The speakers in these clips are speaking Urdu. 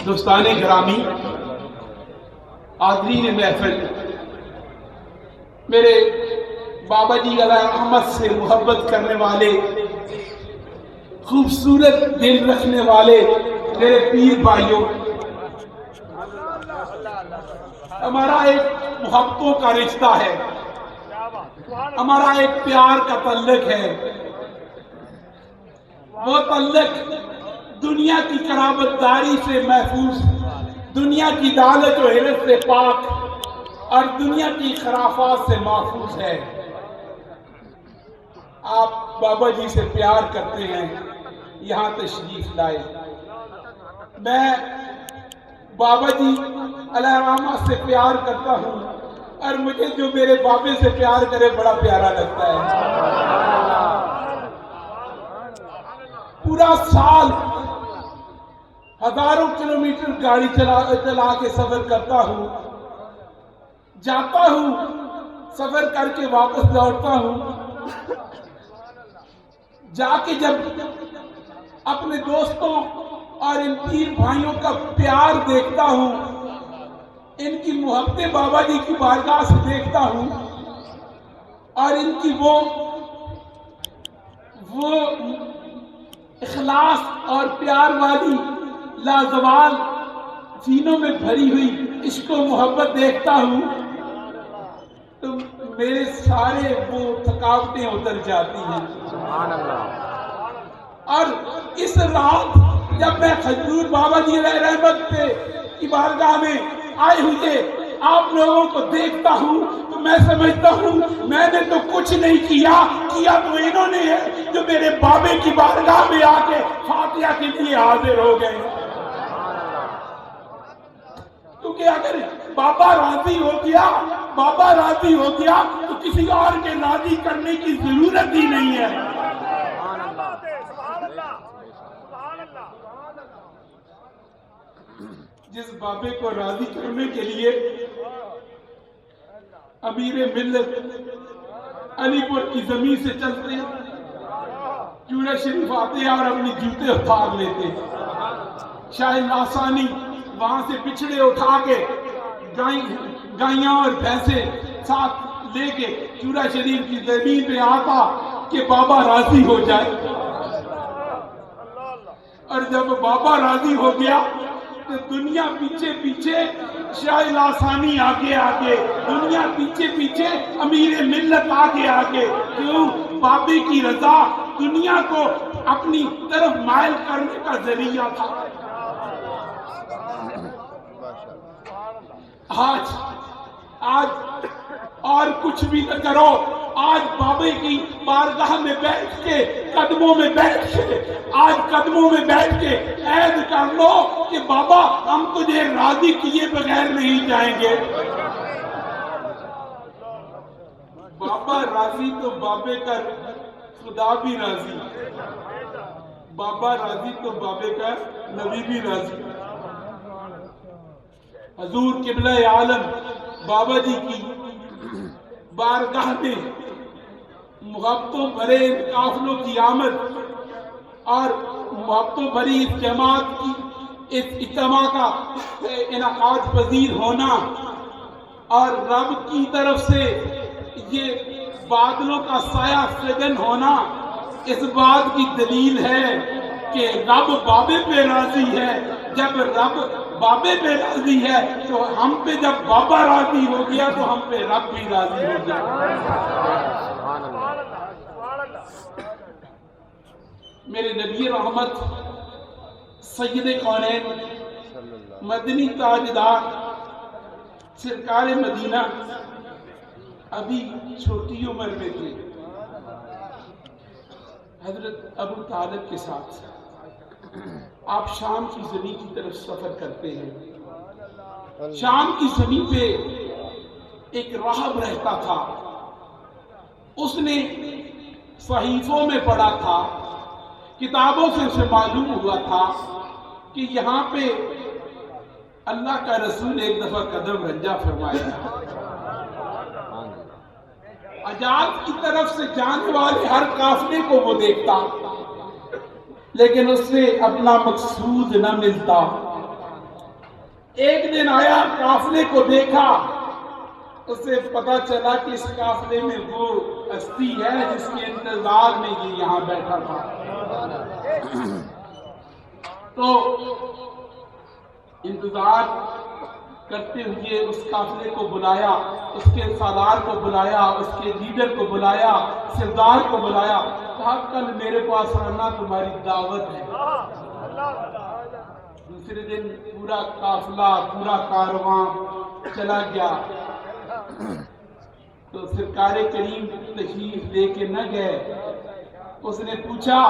دوستان گرامی، حاضرین محفل، میرے بابا جی علیہ رحمت سے محبت کرنے والے، خوبصورت دل رکھنے والے میرے پیر بھائیوں، ہمارا ایک محبتوں کا رشتہ ہے، ہمارا ایک پیار کا تعلق ہے۔ وہ تعلق دنیا کی قرابت داری سے محفوظ، دنیا کی دالت و حرص سے پاک اور دنیا کی خرافات سے محفوظ ہے۔ آپ بابا جی سے پیار کرتے ہیں، یہاں تشریف لائے۔ میں بابا جی علیہ رحمت سے پیار کرتا ہوں، اور مجھے جو میرے بابے سے پیار کرے بڑا پیارا لگتا ہے۔ پورا سال ہزاروں کلومیٹر گاڑی چلا کے سفر کرتا ہوں، جاتا ہوں، سفر کر کے واپس لوٹتا ہوں۔ جا کے جب اپنے دوستوں اور ان پیر بھائیوں کا پیار دیکھتا ہوں، ان کی محبت بابا جی کی بارگاہ سے دیکھتا ہوں، اور ان کی وہ اخلاص اور پیار والی لازوال سینوں میں بھری ہوئی عشق و محبت دیکھتا ہوں، تو میرے سارے وہ تھکاوٹیں اتر جاتی ہیں۔ اور اس رات جب میں حضور بابا جی علیہ رحمت کی بارگاہ میں آئے ہوئے آپ لوگوں کو دیکھتا ہوں، تو میں سمجھتا ہوں میں نے تو کچھ نہیں کیا تو انہوں نے ہے جو میرے بابے کی بارگاہ میں آ کے فاتحہ کے لیے حاضر ہو گئے۔ کیونکہ اگر بابا راضی ہو گیا تو کسی اور کے راضی کرنے کی ضرورت ہی نہیں ہے۔ جس بابے کو راضی کرنے کے لیے امیر ملت علی پور کی زمین سے چلتے، چورہ شریف آتے اور اپنی جوتے اتار لیتے، شاہ لاسانی وہاں سے بچھڑے اٹھا کے گائیاں اور بھینسے ساتھ لے کے چورہ شریف کی زمین پہ آتا کہ بابا راضی ہو جائے۔ اور جب بابا راضی ہو گیا تو دنیا پیچھے پیچھے، شاہ لاسانی آگے، دنیا پیچھے امیر ملت آگے۔ کیوں؟ بابے کی رضا دنیا کو اپنی طرف مائل کرنے کا ذریعہ تھا۔ آج اور کچھ بھی نہ کرو، آج بابے کی بارگاہ میں بیٹھ کے قدموں میں بیٹھ کے عہد کر لو کہ بابا ہم تجھے راضی کیے بغیر نہیں جائیں گے۔ بابا راضی تو بابے کا خدا بھی راضی، بابا راضی تو بابے کا نبی بھی راضی۔ حضور قبلہ عالم بابا جی کی بارگاہ میں محبتوں بھرے قافلوں کی آمد اور محبتوں بھری اس جماعت کی اس اجتماع کا انعقاد پذیر ہونا اور رب کی طرف سے یہ بادلوں کا سایہ سجن ہونا اس بات کی دلیل ہے کہ رب بابے پہ راضی ہے۔ جب رب بابے پہ راضی ہے تو ہم پہ جب بابا راضی ہو گیا تو ہم پہ رب بھی راضی ہو گیا۔ میرے نبی رحمت سید کونین مدنی تاجدار سرکار مدینہ ابھی چھوٹی عمر میں تھے، حضرت ابو طالب کے ساتھ آپ شام کی زمین کی طرف سفر کرتے ہیں۔ شام کی زمین پہ ایک راہب رہتا تھا، اس نے صحیفوں میں پڑھا تھا، کتابوں سے اسے معلوم ہوا تھا کہ یہاں پہ اللہ کا رسول ایک دفعہ قدم رنجہ فرمایا۔ حجاز کی طرف سے جانے والے ہر قافلے کو وہ دیکھتا، لیکن اس سے اپنا مقصود نہ ملتا۔ ایک دن آیا، قافلے کو دیکھا، اسے پتا چلا کہ اس قافلے میں وہ ہستی ہے جس کے انتظار میں یہ یہاں بیٹھا تھا۔ تو انتظار کرتے ہوئے اس قافلے کو بلایا، اس کے سالار کو بلایا، اس کے لیڈر کو بلایا، سردار کو بلایا، کہا کل میرے پاس آنا، تمہاری دعوت ہے۔ دوسرے دن پورا قافلہ، پورا کارواں چلا گیا، تو سرکار کریم تشریف لے کے نہ گئے۔ اس نے پوچھا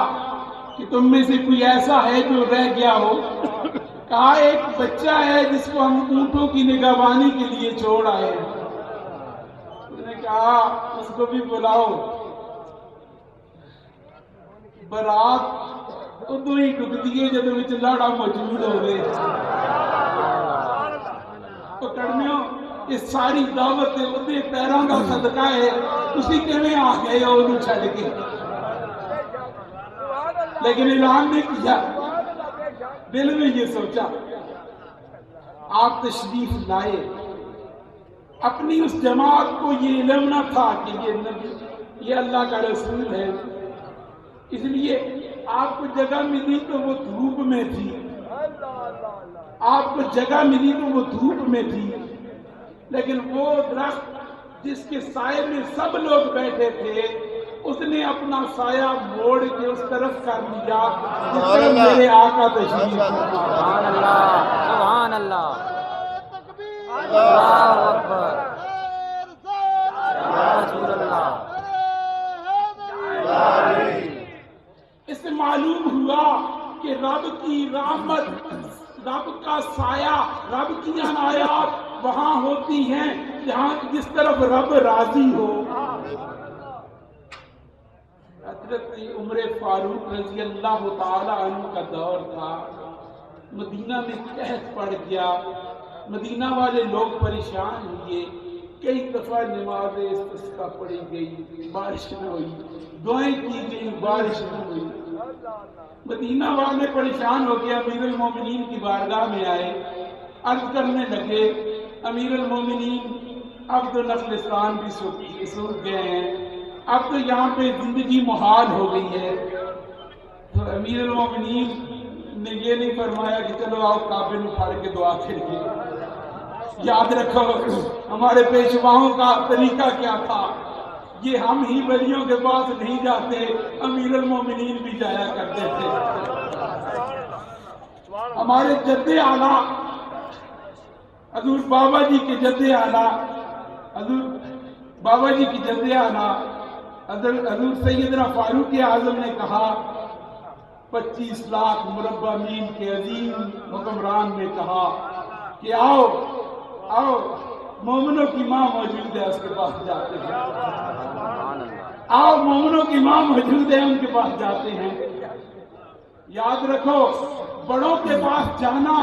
کہ تم میں سے کوئی ایسا ہے جو رہ گیا ہو؟ کہا ایک بچہ ہے جس کو ہم اونٹوں کی نگہبانی کے لیے چھوڑ آئے ہیں۔ اس نے کہا اس کو بھی بلاؤ۔ برات ادو ہی ڈکتی ہے جدو وچ لاڑا موجود ہوئے۔ پکڑنیوں اس ساری دعوت ادے پیروں کا صدقہ ہے، اسی کیویں آ گئے ہو انہوں چھڑ کے؟ لیکن اعلان نے کیا، دل میں یہ سوچا، آپ تشریف لائے، اپنی اس جماعت کو یہ علم نہ تھا کہ یہ نبی، یہ اللہ کا رسول ہے، اس لیے آپ کو جگہ ملی تو وہ دھوپ میں تھی، آپ کو جگہ ملی تو وہ دھوپ میں تھی، لیکن وہ درخت جس کے سائے میں سب لوگ بیٹھے تھے، اس نے اپنا سایہ موڑ کے اس طرف کر لیا جس طرف میرے آقا تشریف۔ سبحان اللہ، سبحان اللہ، اللہ اکبر، یا رسول اللہ۔ اس سے معلوم ہوا کہ رب کی رحمت، رب کا سایہ، رب کی عنایات وہاں ہوتی ہیں جہاں جس طرف رب راضی ہو۔ حضرت عمر فاروق رضی اللہ تعالی عنہ کا دور تھا، مدینہ میں قحط پڑ گیا، مدینہ والے لوگ پریشان ہوئے، کئی دفعہ نماز استسقاء پڑھی گئی، بارش نہ ہوئی، دعائیں کی گئی، بارش نہ ہوئی۔ مدینہ والے پریشان ہو گیا، امیر المومنین کی بارگاہ میں آئے، عرض کرنے لگے امیر المومنین اب تو نخلستان بھی سوکھ گئے ہیں، اب تو یہاں پہ زندگی محال ہو گئی ہے۔ تو امیر المومنین نے یہ نہیں فرمایا کہ چلو آؤ کعبے میں پھاڑ کے دعا کریے۔ یاد رکھو ہمارے پیشواؤں کا طریقہ کیا تھا، یہ ہم ہی ولیوں کے پاس نہیں جاتے، امیر المومنین بھی جایا کرتے تھے۔ ہمارے جد اعلیٰ حضور بابا جی کے جد اعلیٰ، حضور بابا جی کی جد اعلیٰ حضور سیدنا فاروق اعظم نے کہا، 25 لاکھ مربع میل کے عظیم حکمران نے کہا کہ آؤ آؤ، مومنوں کی ماں موجود ہے، اس کے پاس جاتے ہیں، آؤ مومنوں کی ماں موجود ہے، ان کے پاس جاتے ہیں۔ یاد رکھو بڑوں کے پاس جانا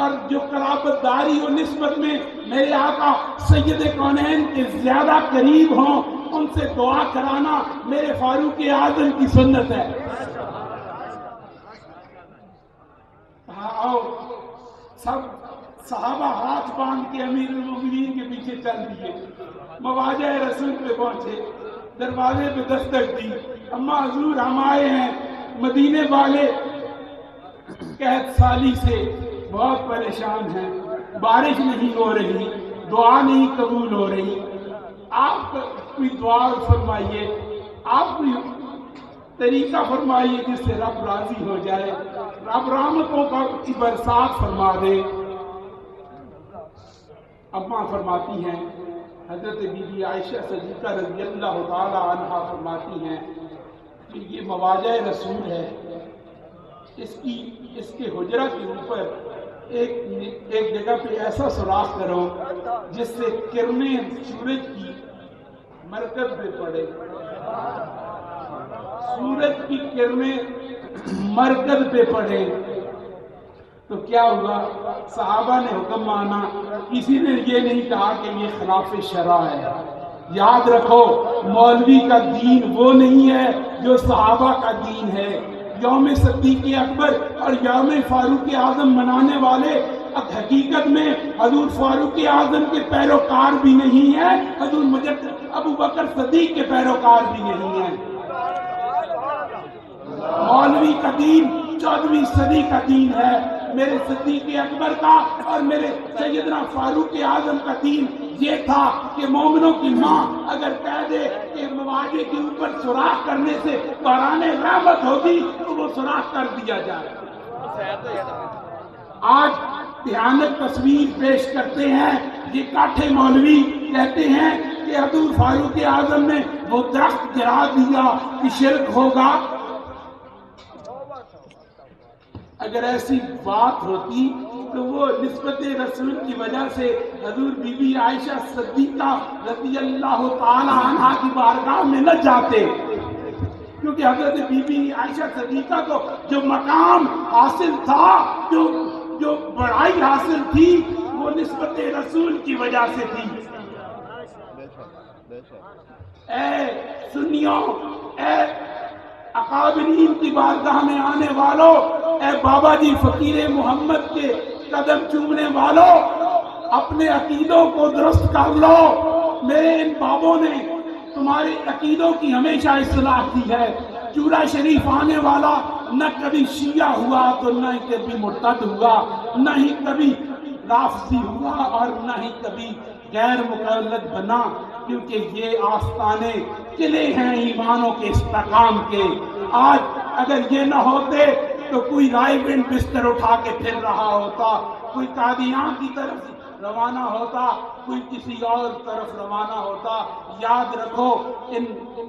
اور جو قرابت داری و نسبت میں میرے آقا سید کونین کے زیادہ قریب ہوں، ان سے دعا کرانا میرے فاروق اعظم کی سنت ہے۔ آؤ، سب صحابہ ہاتھ باندھ کے امیر المومنین کے پیچھے چل دیے، مواجہ رسول پہ پہنچے، دروازے پہ دستک دی، اما حضور ہم آئے ہیں، مدینے والے قحط سالی سے بہت پریشان ہیں، بارش نہیں ہو رہی، دعا نہیں قبول ہو رہی، آپ کوئی دعا فرمائیے، آپ کوئی طریقہ فرمائیے جس سے رب راضی ہو جائے، رب رحمتوں کی برسات فرما دے۔ اماں فرماتی ہیں، حضرت بی بی عائشہ صدیقہ رضی اللہ تعالی عنہا فرماتی ہیں کہ یہ مواجہ رسول ہے، اس کے حجرہ کے اوپر ایک جگہ پہ ایسا سوراخ کرو جس سے کرنیں سورج کی مرکز پہ پڑے، سورج کی کرنیں مرکز پہ پڑے تو کیا ہوگا؟ صحابہ نے حکم مانا، کسی نے یہ نہیں کہا کہ یہ خلاف شرع ہے۔ یاد رکھو مولوی کا دین وہ نہیں ہے جو صحابہ کا دین ہے۔ یوم صدیق اکبر اور یوم فاروق اعظم منانے والے اب حقیقت میں حضور فاروق اعظم کے پیروکار بھی نہیں ہیں، حضور مجدد ابو بکر صدیق کے پیروکار بھی نہیں ہیں۔ مولوی کا دین 14ویں صدی کا دین ہے، میرے صدیق اکبر کا اور میرے سیدنا فاروق اعظم کا دین یہ تھا کہ مومنوں کی ماں اگر کہہ دے کہ مواجہ کے اوپر سوراخ کرنے سے باران رحمت ہوگی تو وہ سوراخ کر دیا جائے۔ آج بھیانک تصویر پیش کرتے ہیں یہ کاٹھے مولوی، کہتے ہیں کہ حضور فاروق اعظم نے وہ درخت گرا دیا کہ شرک ہوگا۔ اگر ایسی بات ہوتی تو وہ نسبت رسول کی وجہ سے حضور بی بی عائشہ صدیقہ رضی اللہ تعالی عنہا کی بارگاہ میں نہ جاتے، کیونکہ حضرت بی بی عائشہ صدیقہ کو جو مقام حاصل تھا، جو بڑائی حاصل تھی، وہ نسبت رسول کی وجہ سے تھی۔ اے سنیوں، اے اکابرین کی بارگاہ میں آنے والوں، اے بابا جی فقیر محمد کے قدم چومنے والوں، اپنے عقیدوں کو درست کر لو۔ میرے ان بابوں نے تمہارے عقیدوں کی ہمیشہ اصلاح کی ہے۔ چورا شریف آنے والا نہ کبھی شیعہ ہوا تو نہ ہی کبھی مرتد ہوا، نہ ہی کبھی رافضی ہوا اور نہ ہی کبھی غیر مقلد بنا، کیونکہ یہ آستانے قلعے ہیں ایمانوں کے استحکام کے۔ آج اگر یہ نہ ہوتے تو کوئی رائے بن بستر اٹھا کے پھر رہا ہوتا، کوئی قادیان کی طرف روانہ ہوتا، کوئی کسی اور طرف روانہ ہوتا۔ یاد رکھو ان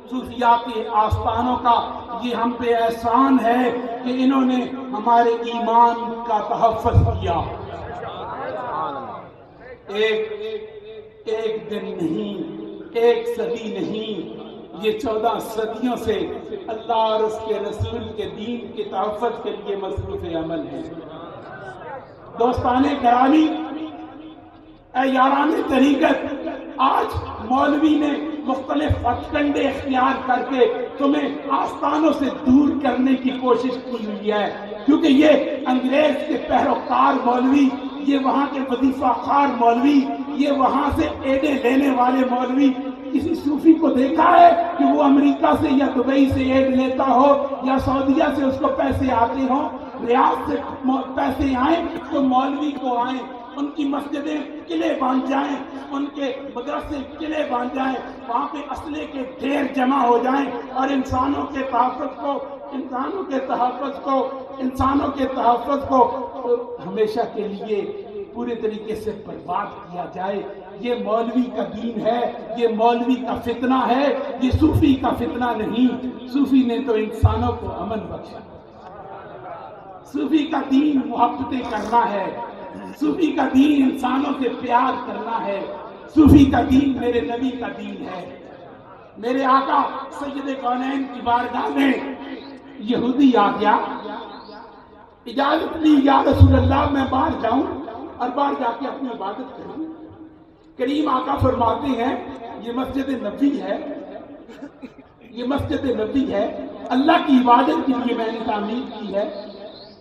صوفیاء کے آستانوں کا یہ ہم پہ احسان ہے کہ انہوں نے ہمارے ایمان کا تحفظ کیا۔ ایک دن نہیں، ایک صدی نہیں، یہ 14 صدیوں سے اللہ اور اس کے رسول کے دین کے تحفظ کے لیے مصروف عمل ہے۔ دوستان گرامی، اے یاران طریقت، آج مولوی نے مختلف ہتھکنڈے اختیار کر کے تمہیں آستانوں سے دور کرنے کی کوشش کی ہوئی ہے، کیونکہ یہ انگریز کے پیروکار مولوی، یہ وہاں کے وظیفہ خوار مولوی، یہ وہاں سے ایڈے لینے والے مولوی، کسی صوفی کو دیکھا ہے کہ وہ امریکہ سے یا دبئی سے ایڈ لیتا ہو یا سعودیہ سے اس کو پیسے آتے ہوں؟ ریاض سے پیسے آئیں تو مولوی کو آئیں، ان کی مسجدیں قلعے بن جائیں، ان کے مدرسے قلعے بن جائیں، وہاں پہ اسلحے کے ڈھیر جمع ہو جائیں اور انسانوں کے تحفظ کو ہمیشہ کے لیے پورے طریقے سے برباد کیا جائے۔ یہ مولوی کا دین ہے، یہ مولوی کا فتنہ ہے، یہ صوفی کا فتنہ نہیں۔ صوفی نے تو انسانوں کو امن بخشا، صوفی کا دین محبتیں کرنا ہے، صوفی کا دین انسانوں سے پیار کرنا ہے، صوفی کا دین میرے نبی کا دین ہے۔ میرے آقا سید کونین کی بارگاہ میں یہودی آ گیا، اجازت لی یا رسول اللہ میں باہر جاؤں اور باہر جا کے اپنی عبادت کروں۔ کریم آقا فرماتے ہیں یہ مسجد نبی ہے، یہ مسجد نبی ہے، اللہ کی عبادت کے لیے میں نے تعمیر کی ہے،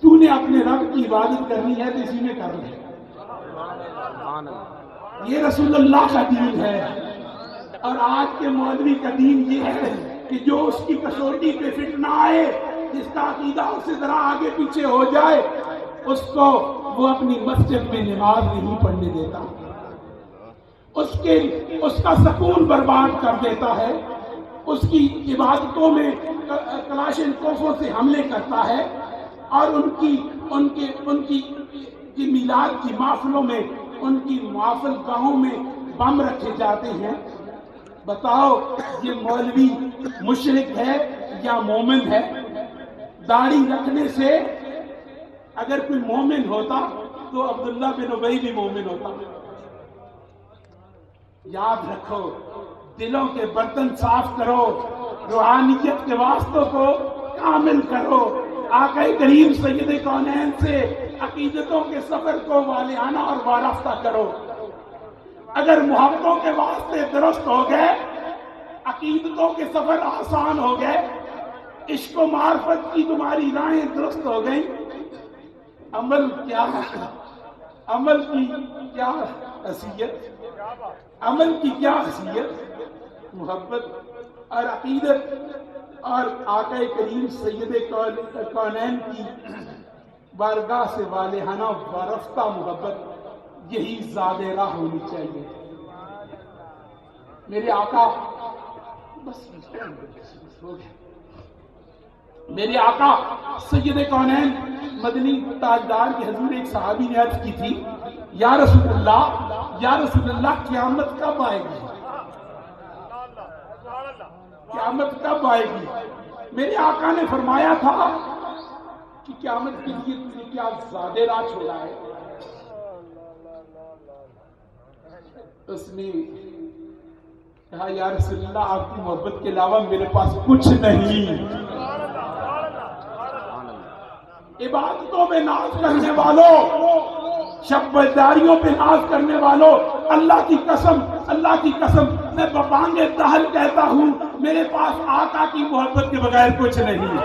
تو نے اپنے رب کی عبادت کرنی ہے تو اسی میں کر لے۔ یہ رسول اللہ کا دین ہے۔ اور آج کے مولوی کا دین یہ ہے کہ جو اس کی کسوٹی پہ فٹ نہ آئے، جس کا عقیدہ اس سے ذرا آگے پیچھے ہو جائے، اس کو وہ اپنی مسجد میں نماز نہیں پڑھنے دیتا، اس کا سکون برباد کر دیتا ہے، اس کی عبادتوں میں کلاشن کوفوں سے حملے کرتا ہے، اور ان کی میلاد کی محفلوں میں، ان کی محفل گاہوں میں بم رکھے جاتے ہیں۔ بتاؤ یہ مولوی مشرک ہے یا مومن ہے؟ داڑھی رکھنے سے اگر کوئی مومن ہوتا تو عبداللہ بن ابی بھی مومن ہوتا۔ یاد رکھو، دلوں کے برتن صاف کرو، روحانیت کے واسطوں کو کامل کرو، آقا کریم سید کونین سے عقیدتوں کے سفر کو والہانہ اور وارفتہ کرو۔ اگر محبتوں کے واسطے درست ہو گئے، عقیدتوں کے سفر آسان ہو گئے، عشق و معرفت کی تمہاری راہیں درست ہو گئیں، عمل کیا عمل کی کیا حیثیت، عمل کی کیا حیثیت، محبت اور عقیدت اور آقا کریم سید کونین کی بارگاہ سے والہانہ وارفتہ محبت، یہی زاد راہ ہونی چاہیے۔ میرے آقا بس ہو گیا، میرے آقا سید کونین مدنی تاجدار کے حضور ایک صحابی نے عرض کی تھی، یا رسول اللہ قیامت کب آئے گی، قیامت کب آئے گی؟ میرے آقا نے فرمایا تھا کہ قیامت کے لیے تم نے کیا زیادہ راہ چھوڑا ہے؟ اس نے کہا یا رسول اللہ آپ کی محبت کے علاوہ میرے پاس کچھ نہیں۔ عبادتوں پہ ناز کرنے والوں، شب بیداریوں پہ ناز کرنے والوں، اللہ کی قسم میں ببانگ دہل کہتا ہوں میرے پاس آقا کی محبت کے بغیر کچھ نہیں۔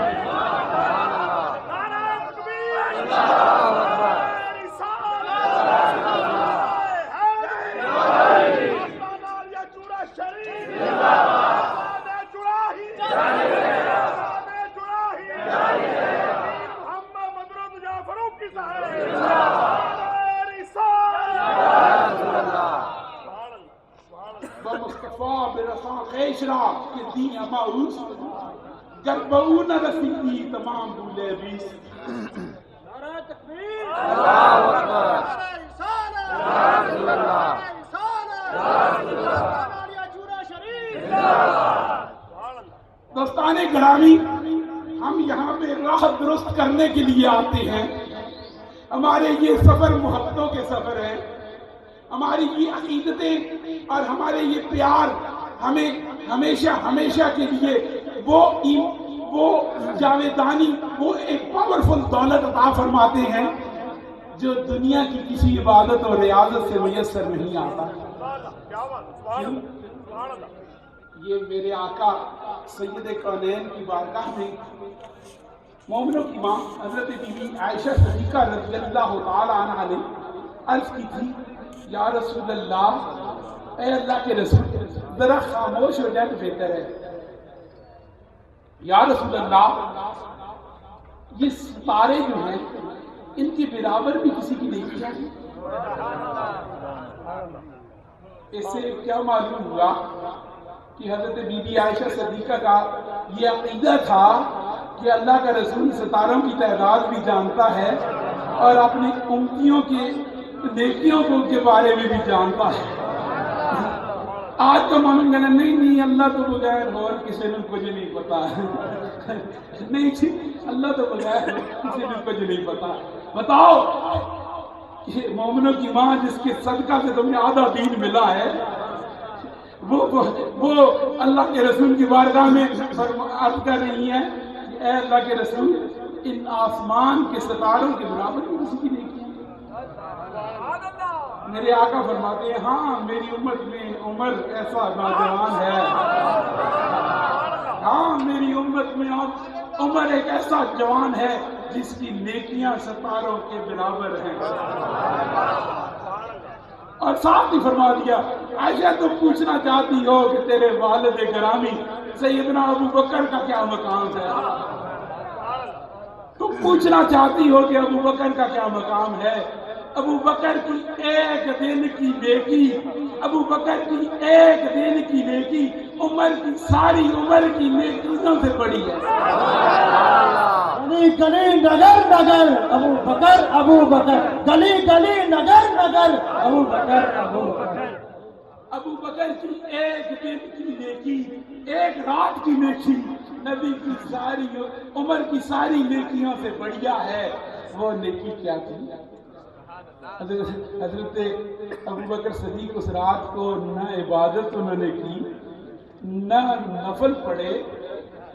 گربعون رسیدی تمام بولے بیس۔ نعرہ تکبیر، اللہ اکبر، دوستان گرامی، ہم یہاں پہ راہ درست کرنے کے لیے آتے ہیں۔ ہمارے یہ سفر محبتوں کے سفر ہے، ہماری یہ عقیدتیں اور ہمارے یہ پیار ہمیں ہمیشہ کے لیے وہ جاویدانی، وہ ایک پاورفل دولت عطا فرماتے ہیں جو دنیا کی کسی عبادت اور ریاضت سے میسر نہیں آتا۔ یہ میرے آقا سید کونین کی بارگاہ میں مومنوں کی ماں حضرت بی بی عائشہ صدیقہ رضی اللہ تعالی عنہا نے عرض کی تھی، یا رسول اللہ، اے اللہ کے رسول، ذرا خاموش ہو جائے تو بہتر ہے۔ یا رسول اللہ، یہ ستارے جو ہیں ان کے برابر بھی کسی کی نہیں ہے۔ اس سے کیا معلوم ہوا کہ حضرت بی بی عائشہ صدیقہ کا یہ عقیدہ تھا کہ اللہ کا رسول ستاروں کی تعداد بھی جانتا ہے اور اپنی امتیوں کے نیکیوں کے بارے میں بھی جانتا ہے۔ آج تو معلوم کرنا نہیں اللہ تو بغیر اور کسی نے کچھ نہیں پتا نہیں جی، اللہ تو بغیر کسی نے کچھ نہیں پتا۔ بتاؤ کہ مومنوں کی ماں جس کے صدقہ سے تمہیں آدھا دین ملا ہے، وہ اللہ کے رسول کی بارگاہ میں عرض کر رہی ہے کہ اے اللہ کے رسول، ان آسمان کے ستاروں کے برابر بھی کسی کی نہیں کیا۔ میرے آقا فرماتے ہیں، ہاں میری امت میں عمر ایسا نوجوان ہے، ہاں میری امت میں عمر ایک ایسا جوان ہے جس کی نیکیاں ستاروں کے برابر ہیں۔ اور ساتھ ہی فرما دیا، عائشہ تم پوچھنا چاہتی ہو کہ تیرے والد گرامی سیدنا ابو بکر کا کیا مقام ہے؟ تم پوچھنا چاہتی ہو کہ ابو بکر کا کیا مقام ہے؟ ابو بکر کی ایک دن کی نیکی، ابو بکر کی ایک دن کی نیکی عمر کی ساری عمر کی نیکیوں سے بڑی ہے۔ گلی گلی نگر نگر ابو بکر ابو بکر، گلی گلی نگر نگر ابو بکر ابو بکر۔ ابو بکر کی ایک دن کی نیکی، ایک رات کی نیکی نبی کی ساری عمر کی ساری نیکیوں سے بڑھیا ہے۔ وہ نیکی کیا تھی؟ حضرت ابو بکر صدیق اس رات کو نہ عبادت انہوں نے کی، نہ نفل پڑھے،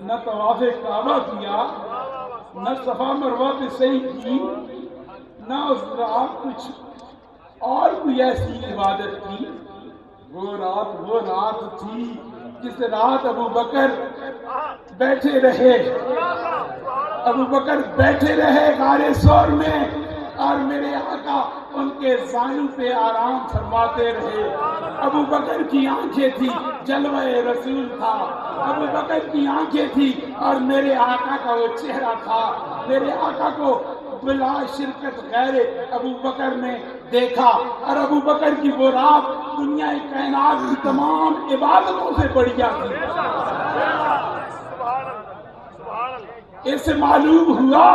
نہ طواف کعبہ کیا، نہ صفا مروہ پہ سعی کی، نہ اس رات کچھ اور کوئی ایسی عبادت کی۔ وہ رات تھی جس رات ابو بکر بیٹھے رہے غار ثور میں، اور میرے آقا ان کے زانو پہ آرام فرماتے رہے۔ ابو بکر کی آنکھیں تھی، جلوہ رسول تھا، ابو بکر کی آنکھیں تھی اور میرے آقا کا وہ چہرہ تھا۔ میرے آقا کو بلا شرکت غیر ابو بکر نے دیکھا، اور ابو بکر کی وہ رات دنیا کائنات کی تمام عبادتوں سے بڑھیا تھی۔ اس سے معلوم ہوا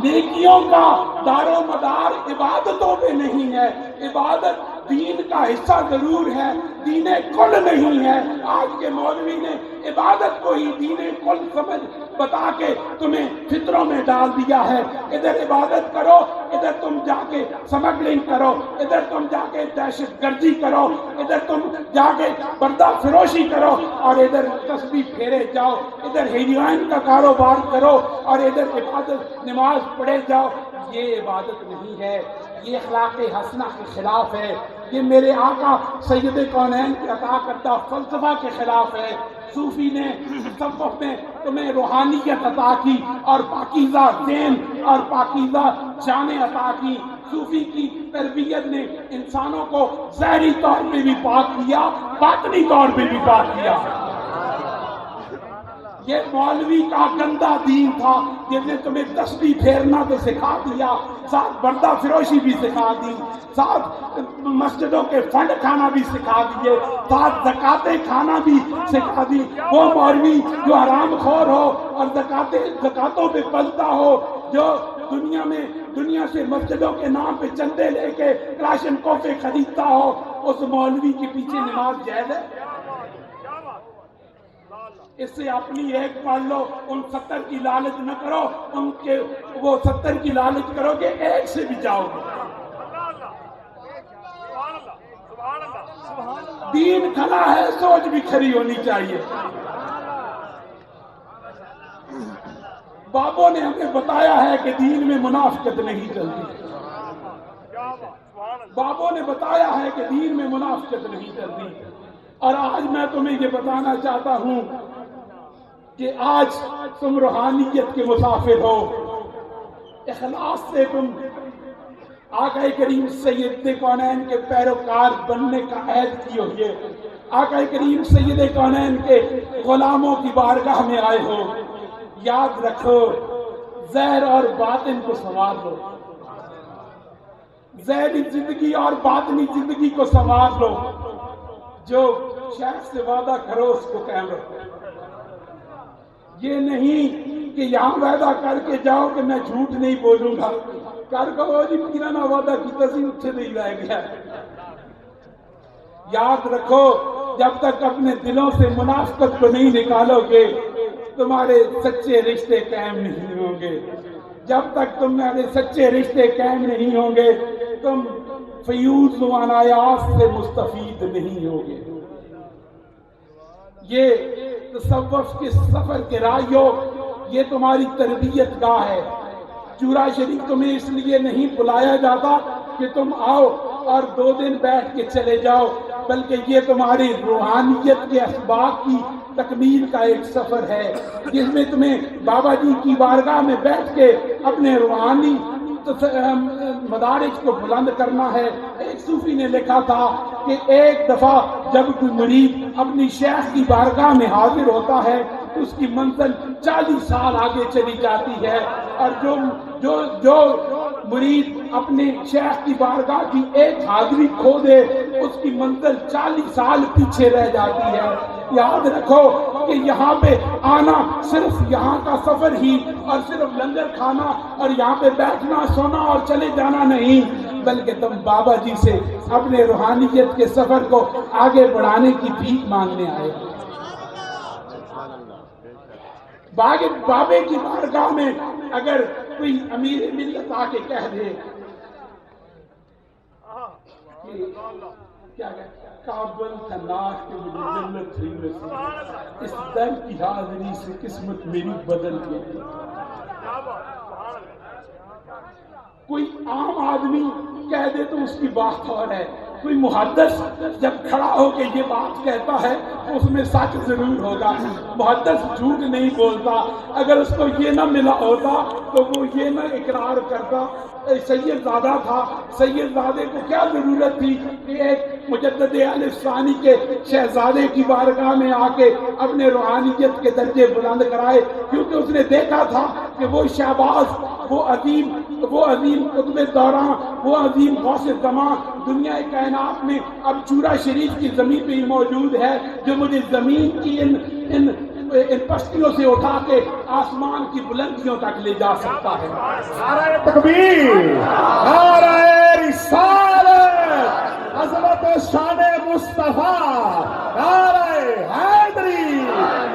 نیکیوں کا دار و مدار عبادتوں پہ نہیں ہے، عبادت دین کا حصہ ضرور ہے، دین کل نہیں ہے۔ آج کے مولوی نے عبادت کو ہی دین کل سمجھ بتا کے تمہیں فطروں میں ڈال دیا ہے۔ ادھر عبادت کرو، ادھر تم جا کے سمگلنگ کرو، ادھر تم جا کے دہشت گردی کرو، ادھر تم جا کے پردہ فروشی کرو، اور ادھر تسبیح پھیرے جاؤ، ادھر ہیروئن کا کاروبار کرو، اور ادھر عبادت نماز پڑھے جاؤ۔ یہ عبادت نہیں ہے، یہ اخلاق حسنہ کے خلاف ہے، یہ میرے آقا سید کونین کی عطا کردہ فلسفہ کے خلاف ہے۔ صوفی نے تصوف میں تمہیں روحانیت عطا کی اور پاکیزہ ذہن اور پاکیزہ جانیں عطا کی۔ صوفی کی تربیت نے انسانوں کو ظاہری طور پہ بھی پاک کیا، باطنی طور پہ بھی پاک کیا۔ یہ مولوی کا گندا دین تھا جس نے تمہیں تسبیح پھیرنا تو سکھا دیا، ساتھ پردہ فروشی بھی سکھا دی، ساتھ مسجدوں کے فنڈ کھانا بھی سکھا دیے، ساتھ زکاتیں کھانا بھی سکھا دی۔ وہ مولوی جو حرام خور ہو اور زکاتوں پہ پلتا ہو، جو دنیا سے مسجدوں کے نام پہ چندے لے کے کلاشن کوفے خریدتا ہو، اس مولوی کے پیچھے نماز جائز ہے؟ اس سے اپنی ایک پڑھ لو، ان 70 کی لالچ نہ کرو، ان کے وہ 70 کی لالچ کرو کہ ایک سے بھی جاؤ گے۔ دین کھلا ہے، سوچ بھی کھری ہونی چاہیے۔ بابوں نے ہمیں بتایا ہے کہ دین میں منافقت نہیں چلتی، بابوں نے بتایا ہے کہ دین میں منافقت نہیں چلتی، اور آج میں تمہیں یہ بتانا چاہتا ہوں کہ آج تم روحانیت کے مسافر ہو، اخلاص سے تم آقا کریم سید کونین کے پیروکار بننے کا عہد کیے ہوئے، آقا کریم سید کونین کے غلاموں کی بارگاہ میں آئے ہو۔ یاد رکھو، ظاہر اور باطن کو سنوار لو، ظاہری زندگی اور باطنی زندگی کو سنوار لو۔ جو شیخ سے وعدہ کرو اس کو قائم رکھو، یہ نہیں کہ یہاں وعدہ کر کے جاؤ کہ میں جھوٹ نہیں بولوں گا، کر کہو جی پیرانا وعدہ کی تصویر اچھے نہیں رہ گیا۔ یاد رکھو، جب تک اپنے دلوں سے منافقت کو نہیں نکالو گے تمہارے سچے رشتے قائم نہیں ہوں گے۔ جب تک تمہارے سچے رشتے قائم نہیں ہوں گے تم فیوض و عنایات سے مستفید نہیں ہوگے۔ یہ تصوف کے سفر کے راہیوں، یہ تمہاری تربیت گاہ ہے۔ چورا شریف تمہیں اس لیے نہیں بلایا جاتا کہ تم آؤ اور 2 دن بیٹھ کے چلے جاؤ، بلکہ یہ تمہاری روحانیت کے اسباق کی تکمیل کا ایک سفر ہے، جس میں تمہیں بابا جی کی بارگاہ میں بیٹھ کے اپنے روحانی مدارج کو بلند کرنا ہے۔ ایک صوفی نے لکھا تھا کہ ایک دفعہ جب کوئی مرید اپنی شیخ کی بارگاہ میں حاضر ہوتا ہے تو اس کی منزل 40 سال آگے چلی جاتی ہے، اور جو مرید اپنے شیخ کی بارگاہ کی ایک حاضری کھو دے اس کی منزل 40 سال پیچھے رہ جاتی ہے۔ یاد رکھو کہ یہاں پہ آنا صرف یہاں کا سفر ہی اور صرف لنگر کھانا اور یہاں پہ بیٹھنا سونا اور چلے جانا نہیں، بلکہ تم بابا جی سے اپنے روحانیت کے سفر کو آگے بڑھانے کی بھیک مانگنے آئے۔ بابے کی بارگاہ میں اگر کوئی امیر ملت آ کے کہہ دے کہ کیا کابل کا ناش کے مجھے جنت ہی نصیب، اس در کی حاضری سے قسمت میری بدل گئی۔ کوئی عام آدمی کہہ دے تو اس کی بات اور ہے، کوئی محدث جب کھڑا ہو کے یہ بات کہتا ہے تو اس میں سچ ضرور ہوگا۔ محدث جھوٹ نہیں بولتا، اگر اس کو یہ نہ ملا ہوتا تو وہ یہ نہ اقرار کرتا سید زادہ تھا، سید زادے کو کیا ضرورت تھی کہ ایک مجدد اہل ثانی کے شہزادے کی بارگاہ میں آ کے اپنے روحانیت کے درجے بلند کرائے، کیونکہ اس نے دیکھا تھا کہ وہ شہباز، وہ عظیم قطب دوراں، وہ عظیم غوث زمان دنیا کائنات میں اب چورا شریف کی زمین پہ ہی موجود ہے، جو مجھے زمین کی ان پستیوں سے اٹھا کے آسمان کی بلندیوں تک لے جا سکتا ہے۔ نعرہ تکبیر، نعرہ رسالت، عظمت شان مصطفیٰ، نعرہ حیدری،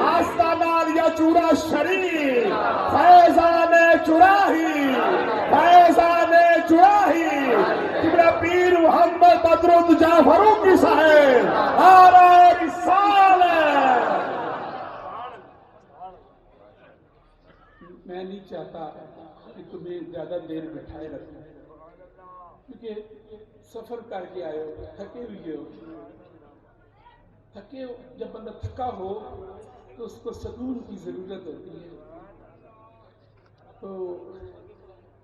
آستانہ یا چورا شریف، فیضان چراہی، فیضان چراہی، جبرا پیر محمد بدرالدجا جعفروقی صاحب، نعرہ رسالت۔ میں نہیں چاہتا کہ تمہیں زیادہ دیر بٹھائے رکھوں، کیونکہ سفر کر کے آئے ہو، تھکے ہوئے ہو، جب بندہ تھکا ہو تو اس کو سکون کی ضرورت ہوتی ہے۔ تو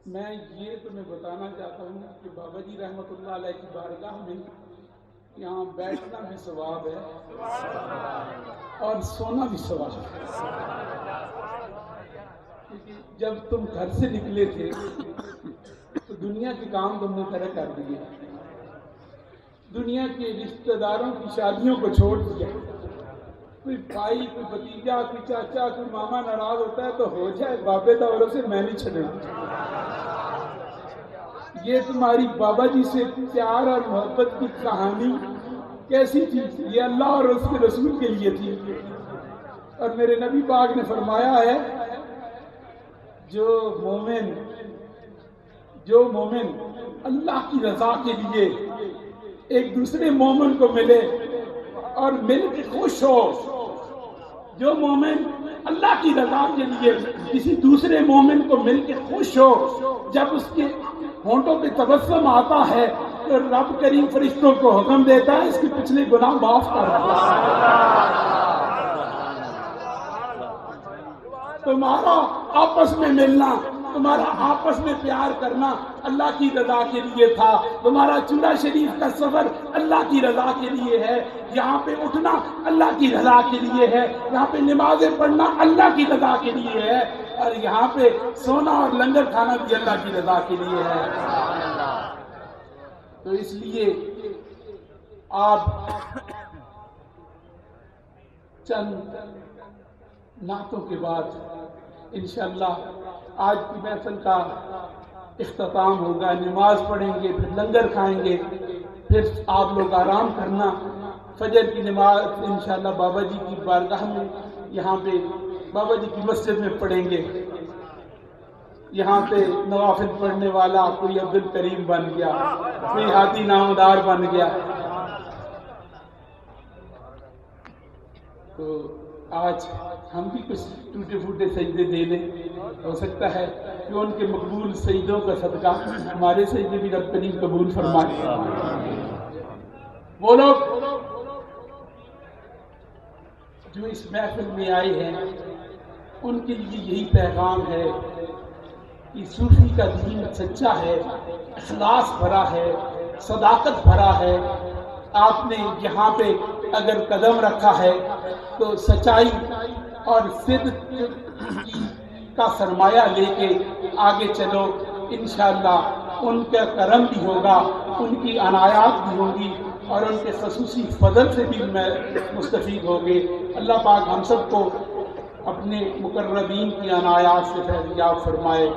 میں یہ تمہیں بتانا چاہتا ہوں کہ بابا جی رحمۃ اللہ علیہ کی بارگاہ میں یہاں بیٹھنا بھی ثواب ہے اور سونا بھی ثواب ہے۔ جب تم گھر سے نکلے تھے تو دنیا کے کام تم نے طے کر دیے، دنیا کے رشتہ داروں کی شادیوں کو چھوڑ دیا، کوئی بھائی، کوئی بھتیجا، کوئی چاچا، کوئی ماما ناراض ہوتا ہے تو ہو جائے، بابے دوروں سے میں نہیں چھڑے۔ یہ تمہاری بابا جی سے پیار اور محبت کی کہانی کیسی تھی؟ یہ اللہ اور اس کے رسول کے لیے تھی، اور میرے نبی پاک نے فرمایا ہے جو مومن اللہ کی رضا کے لیے ایک دوسرے مومن کو ملے اور مل کے خوش ہو، جو مومن اللہ کی رضا کے لیے کسی دوسرے مومن کو مل کے خوش ہو، جب اس کے ہونٹوں پہ تبسم آتا ہے تو رب کریم فرشتوں کو حکم دیتا ہے اس کے پچھلے گناہ معاف کر دو۔ تمہارا آپس میں ملنا، تمہارا آپس میں پیار کرنا اللہ کی رضا کے لیے تھا، تمہارا چورا شریف کا سفر اللہ کی رضا کے لیے ہے، یہاں پہ اٹھنا اللہ کی رضا کے لیے ہے، یہاں پہ نمازیں پڑھنا اللہ کی رضا کے لیے ہے، اور یہاں پہ سونا اور لنگر کھانا بھی اللہ کی رضا کے لیے ہے۔ تو اس لیے آپ چند نعتوں کے بعد انشاءاللہ آج کی محفل کا اختتام ہوگا، نماز پڑھیں گے، پھر لنگر کھائیں گے، پھر آپ لوگ آرام کرنا، فجر کی نماز انشاءاللہ بابا جی کی بارگاہ میں یہاں پہ بابا جی کی مسجد میں پڑھیں گے۔ یہاں پہ نوافل پڑھنے والا کوئی عبد الکریم بن گیا، کوئی ہاتھی نامدار بن گیا۔ تو آج ہم بھی کچھ ٹوٹے پھوٹے سجدے دے لیں، ہو سکتا ہے کہ ان کے مقبول سجدوں کا صدقہ ہمارے سجدے بھی رب کریم قبول فرمائے۔ وہ لوگ جو اس محفل میں آئے ہیں ان کے لیے یہی پیغام ہے کہ صوفی کا دین سچا ہے، اخلاص بھرا ہے، صداقت بھرا ہے۔ آپ نے یہاں پہ اگر قدم رکھا ہے تو سچائی اور صدق کا سرمایہ لے کے آگے چلو، انشاءاللہ ان کا کرم بھی ہوگا، ان کی عنایات بھی ہوں گی، اور ان کے خصوصی فضل سے بھی میں مستفید ہوگے۔ اللہ پاک ہم سب کو اپنے مقربین کی عنایات سے فیض یاب فرمائے۔